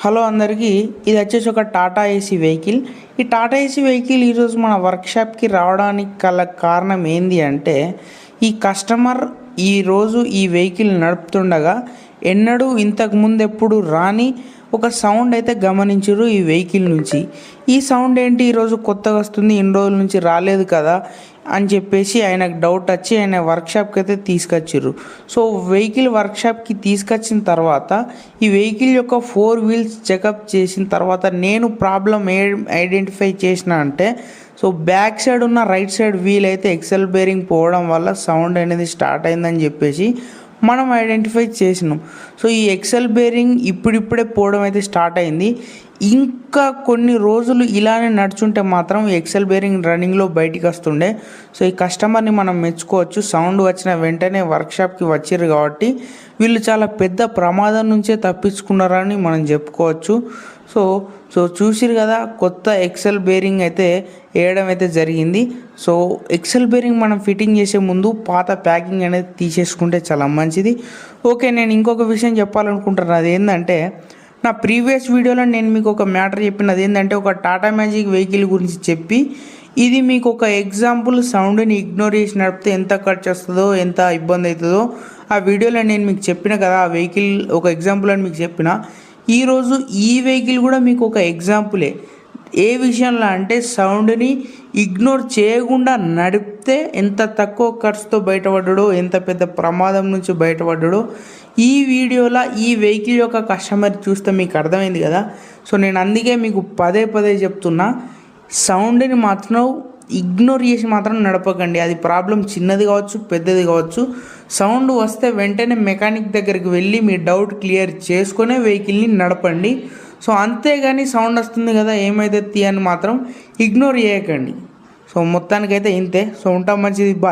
Hello అందరికీ, ఇది వచ్చేసి ఒక టాటా ఏసీ వెహికల్. ఈ టాటా ఏసీ వెహికల్ ఈరోజు మన వర్క్షాప్కి రావడానికి గల కారణం ఏంది అంటే, ఈ కస్టమర్ ఈరోజు ఈ వెహికల్ నడుపుతుండగా ఎన్నడూ ఇంతకుముందు ఎప్పుడు రాని ఒక సౌండ్ అయితే గమనించరు ఈ వెహికల్ నుంచి. ఈ సౌండ్ ఏంటి ఈరోజు కొత్తగా వస్తుంది, ఇన్ని రోజుల నుంచి రాలేదు కదా అని చెప్పేసి ఆయనకు డౌట్ వచ్చి ఆయన వర్క్షాప్కి అయితే తీసుకొచ్చారు. సో వెహికల్ వర్క్షాప్కి తీసుకొచ్చిన తర్వాత ఈ వెహికల్ యొక్క 4 వీల్స్ చెకప్ చేసిన తర్వాత నేను ప్రాబ్లం ఐడెంటిఫై చేసిన అంటే, సో బ్యాక్ సైడ్ ఉన్న రైట్ సైడ్ వీల్ అయితే ఎక్సెల్ బేరింగ్ పోవడం వల్ల సౌండ్ అనేది స్టార్ట్ అయిందని చెప్పేసి మనం ఐడెంటిఫై చేసినాం. సో ఈ ఎక్సెల్ బేరింగ్ ఇప్పుడిప్పుడే పోవడం అయితే స్టార్ట్ అయింది. ఇంకా కొన్ని రోజులు ఇలానే నడుచుంటే మాత్రం ఈ ఎక్సెల్ బేరింగ్ రన్నింగ్లో బయటికి వస్తుండే. సో ఈ కస్టమర్ని మనం మెచ్చుకోవచ్చు. సౌండ్ వచ్చిన వెంటనే వర్క్షాప్కి వచ్చారు కాబట్టి వీళ్ళు చాలా పెద్ద ప్రమాదం నుంచే తప్పించుకున్నారని మనం చెప్పుకోవచ్చు. సో చూసిరు కదా, కొత్త ఎక్సెల్ బేరింగ్ అయితే వేయడం అయితే జరిగింది. సో ఎక్సెల్ బేరింగ్ మనం ఫిట్టింగ్ చేసే ముందు పాత ప్యాకింగ్ అనేది తీసేసుకుంటే చాలా మంచిది. ఓకే, నేను ఇంకొక విషయం చెప్పాలనుకుంటున్నాను. అది ఏంటంటే, నా ప్రీవియస్ వీడియోలో నేను మీకు ఒక మ్యాటర్ చెప్పినది ఏంటంటే, ఒక టాటా మ్యాజిక్ వెహికల్ గురించి చెప్పి ఇది మీకు ఒక ఎగ్జాంపుల్ సౌండ్ని ఇగ్నోర్ చేసి నడిపితే ఎంత ఖర్చు వస్తుందో, ఎంత ఇబ్బంది అవుతుందో ఆ వీడియోలో నేను మీకు చెప్పిన కదా. ఆ వెహికల్ ఒక ఎగ్జాంపుల్ అని మీకు చెప్పిన. ఈరోజు ఈ వెహికల్ కూడా మీకు ఒక ఎగ్జాంపులే. ఏ విషయంలో అంటే, సౌండ్ని ఇగ్నోర్ చేయకుండా నడిపితే ఎంత తక్కువ ఖర్చుతో బయటపడ్డాడో, ఎంత పెద్ద ప్రమాదం నుంచి బయటపడ్డాడో ఈ వీడియోలో ఈ వెహికల్ యొక్క కస్టమర్ చూస్తే మీకు అర్థమైంది కదా. సో నేను అందుకే మీకు పదే చెప్తున్నా, సౌండ్ని మాత్రం ఇగ్నోర్ చేసి మాత్రం నడపకండి. అది ప్రాబ్లం చిన్నది కావచ్చు, పెద్దది కావచ్చు. సౌండ్ వస్తే వెంటనే మెకానిక్ దగ్గరికి వెళ్ళి మీ డౌట్ క్లియర్ చేసుకునే వెహికల్ని నడపండి. సో అంతేగాని సౌండ్ వస్తుంది కదా ఏమైతే అని మాత్రం ఇగ్నోర్ చేయకండి. సో మొత్తానికైతే ఇంతే. సో ఉంటాం, మంచిది.